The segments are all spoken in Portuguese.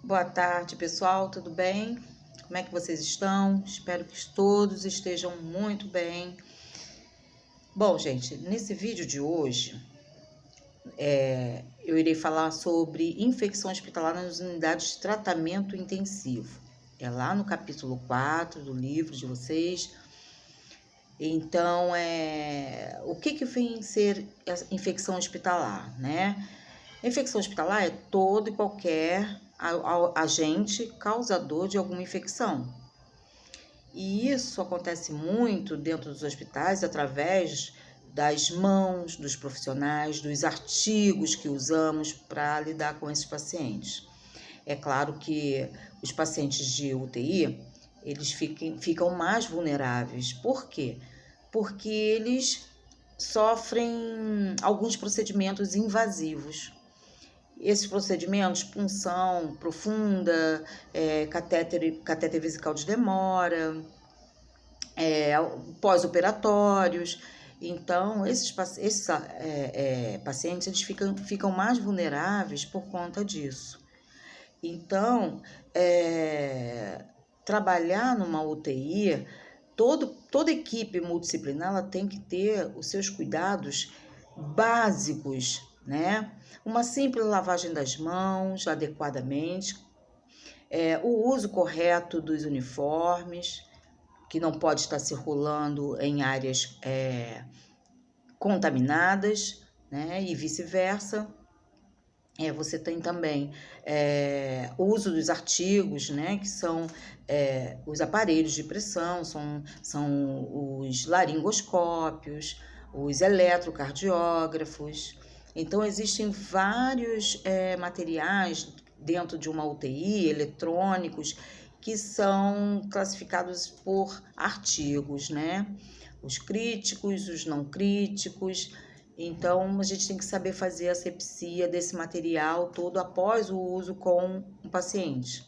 Boa tarde, pessoal, tudo bem? Como é que vocês estão? Espero que todos estejam muito bem. Bom, gente, nesse vídeo de hoje, eu irei falar sobre infecção hospitalar nas unidades de tratamento intensivo. É lá no capítulo 4 do livro de vocês. Então, o que vem ser a infecção hospitalar, né? A infecção hospitalar é todo e qualquer agente causador de alguma infecção. E isso acontece muito dentro dos hospitais através das mãos dos profissionais, dos artigos que usamos para lidar com esses pacientes. É claro que os pacientes de UTI, eles ficam mais vulneráveis. Por quê? Porque eles sofrem alguns procedimentos invasivos. Esses procedimentos, punção profunda, catéter vesical de demora, pós-operatórios. Então, esses pacientes eles ficam mais vulneráveis por conta disso. Então, trabalhar numa UTI, toda equipe multidisciplinar ela tem que ter os seus cuidados básicos, né? Uma simples lavagem das mãos adequadamente, o uso correto dos uniformes, que não pode estar circulando em áreas contaminadas, né? E vice-versa. Você tem também o uso dos artigos, né? Que são os aparelhos de pressão, são os laringoscópios, os eletrocardiógrafos. Então, existem vários materiais dentro de uma UTI, eletrônicos, que são classificados por artigos, né? Os críticos, os não críticos. Então, a gente tem que saber fazer a asepsia desse material todo após o uso com o paciente.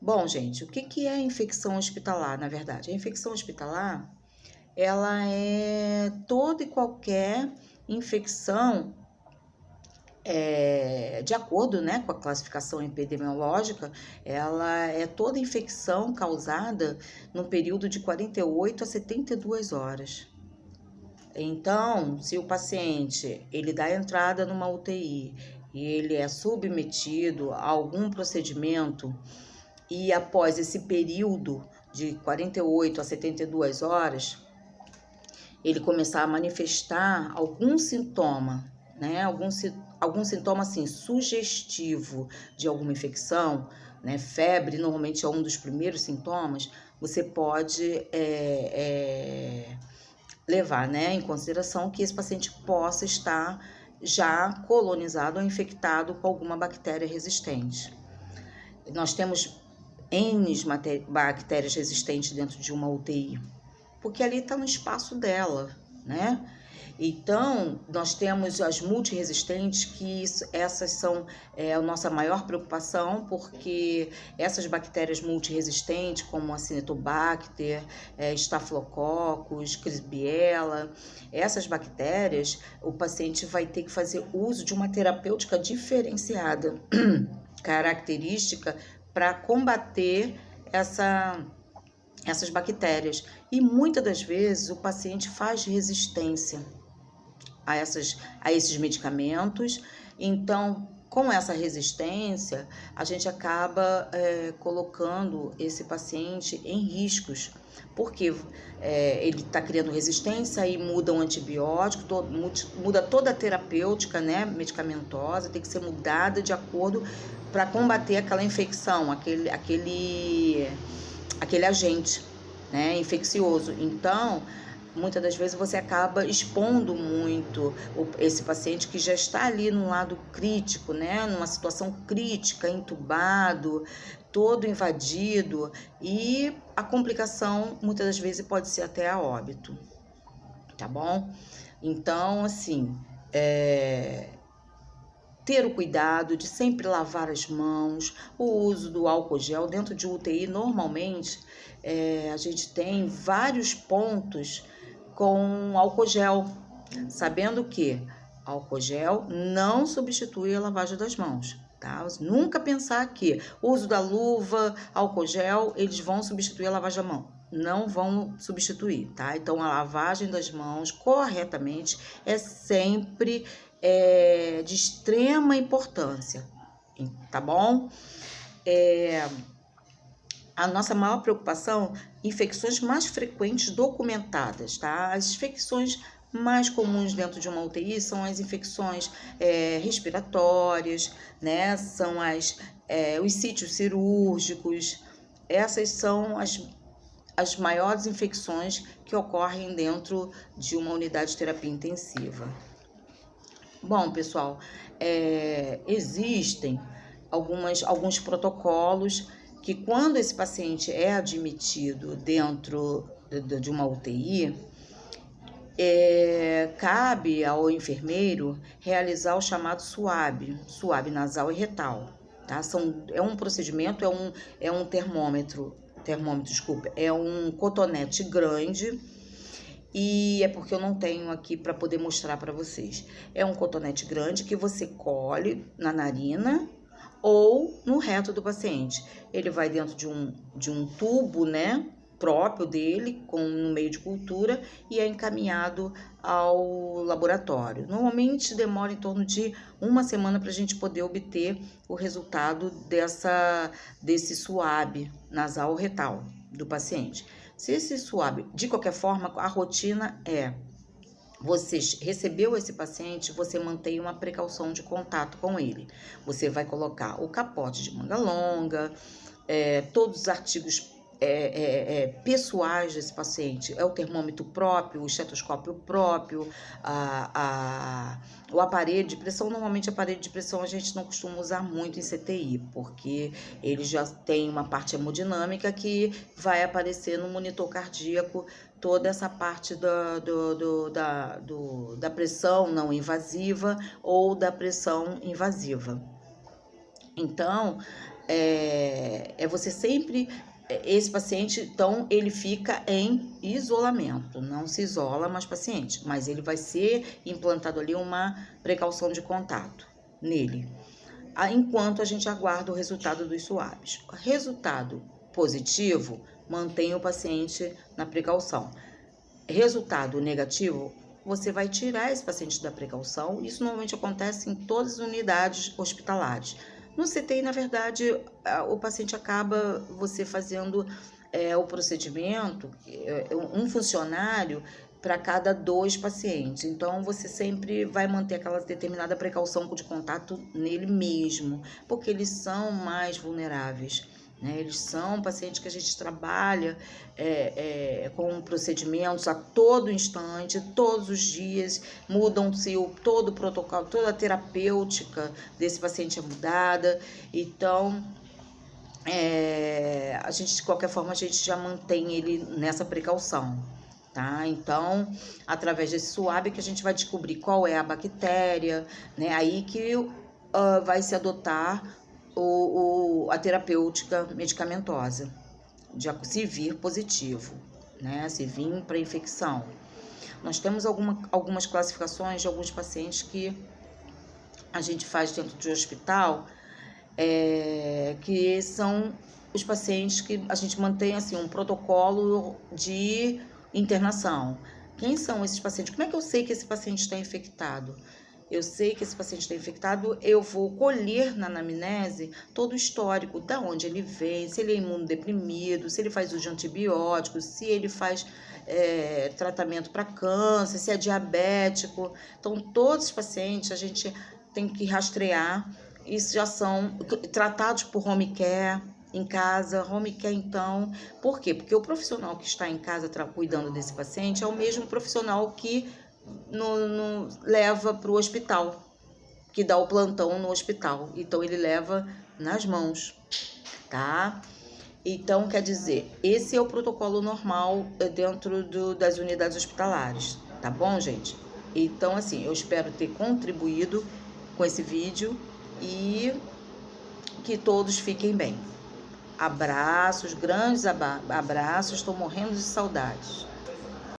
Bom, gente, o que é a infecção hospitalar, na verdade? A infecção hospitalar, ela é toda e qualquer infecção, de acordo, né, com a classificação epidemiológica, ela é toda infecção causada no período de 48 a 72 horas. Então, se o paciente ele dá entrada numa UTI e ele é submetido a algum procedimento e após esse período de 48 a 72 horas, ele começar a manifestar algum sintoma, né? Algum sintoma assim sugestivo de alguma infecção, né? Febre normalmente é um dos primeiros sintomas. Você pode levar, né, em consideração que esse paciente possa estar já colonizado ou infectado com alguma bactéria resistente. Nós temos N bactérias resistentes dentro de uma UTI, porque ali está no espaço dela, né? Então, nós temos as multiresistentes, que essas são a nossa maior preocupação, porque essas bactérias multiresistentes, como a Cinetobacter, Staphylococcus, Klebsiella, essas bactérias, o paciente vai ter que fazer uso de uma terapêutica diferenciada, característica para combater essas bactérias. E muitas das vezes o paciente faz resistência a esses medicamentos. Então, com essa resistência, a gente acaba colocando esse paciente em riscos, porque ele está criando resistência, aí muda o antibiótico, muda toda a terapêutica, né, medicamentosa, tem que ser mudada de acordo para combater aquela infecção, aquele agente, né, infeccioso. Então, muitas das vezes você acaba expondo muito esse paciente que já está ali no lado crítico, né? Numa situação crítica, entubado, todo invadido, e a complicação muitas das vezes pode ser até a óbito, tá bom? Então, assim, ter o cuidado de sempre lavar as mãos, o uso do álcool gel dentro de UTI. Normalmente, a gente tem vários pontos com álcool gel, sabendo que álcool gel não substitui a lavagem das mãos. tá? Nunca pensar que o uso da luva, álcool gel, eles vão substituir a lavagem da mão. Não vão substituir, tá? Então, a lavagem das mãos corretamente é sempre de extrema importância, tá bom? A nossa maior preocupação, infecções mais frequentes documentadas, tá? As infecções mais comuns dentro de uma UTI são as infecções respiratórias, né? São os sítios cirúrgicos. Essas são as maiores infecções que ocorrem dentro de uma unidade de terapia intensiva. Bom, pessoal, existem alguns protocolos que, quando esse paciente é admitido dentro de uma UTI, cabe ao enfermeiro realizar o chamado SUAB nasal e retal, tá? É um procedimento, é um termômetro, desculpa, é um cotonete grande, e é porque eu não tenho aqui para poder mostrar para vocês. É um cotonete grande que você colhe na narina ou no reto do paciente. Ele vai dentro de um tubo, né, próprio dele, no meio de cultura, e é encaminhado ao laboratório. Normalmente demora em torno de 1 semana para a gente poder obter o resultado desse SUAB nasal retal do paciente. Se esse SUAB, de qualquer forma, a rotina você recebeu esse paciente, você mantém uma precaução de contato com ele. Você vai colocar o capote de manga longa, todos os artigos pessoais desse paciente, o termômetro próprio, o estetoscópio próprio, o aparelho de pressão. Normalmente, aparelho de pressão a gente não costuma usar muito em CTI, porque ele já tem uma parte hemodinâmica que vai aparecer no monitor cardíaco, toda essa parte da pressão não invasiva ou da pressão invasiva. Então, você sempre... Esse paciente, então, ele fica em isolamento, não se isola mais paciente, mas ele vai ser implantado ali uma precaução de contato nele, enquanto a gente aguarda o resultado dos SUABs. Resultado positivo, mantém o paciente na precaução. Resultado negativo, você vai tirar esse paciente da precaução. Isso normalmente acontece em todas as unidades hospitalares. No CTI, na verdade, o paciente acaba você fazendo o procedimento, um funcionário para cada 2 pacientes. Então, você sempre vai manter aquela determinada precaução de contato nele mesmo, porque eles são mais vulneráveis, né? Eles são pacientes que a gente trabalha com procedimentos a todo instante, todos os dias, mudam-se todo o protocolo, toda a terapêutica desse paciente é mudada. Então, a gente, de qualquer forma, a gente já mantém ele nessa precaução, tá? Então, através desse SUAB que a gente vai descobrir qual é a bactéria, né? Aí que vai se adotar a terapêutica medicamentosa, se vir positivo, né? Se vir para infecção. Nós temos algumas classificações de alguns pacientes que a gente faz dentro de um hospital, que são os pacientes que a gente mantém assim, um protocolo de internação. Quem são esses pacientes? Como é que eu sei que esse paciente está infectado? Eu sei que esse paciente está infectado, eu vou colher na anamnese todo o histórico, da onde ele vem, se ele é imunodeprimido, se ele faz uso de antibióticos, se ele faz tratamento para câncer, se é diabético. Então, todos os pacientes a gente tem que rastrear. Isso já são tratados por home care, em casa. Home care, então, por quê? Porque o profissional que está em casa cuidando desse paciente é o mesmo profissional que leva para o hospital, que dá o plantão no hospital. Então, ele leva nas mãos, tá? Então, quer dizer, esse é o protocolo normal dentro das unidades hospitalares, tá bom, gente? Então, assim, eu espero ter contribuído com esse vídeo e que todos fiquem bem. Abraços, grandes abraços, estou morrendo de saudades.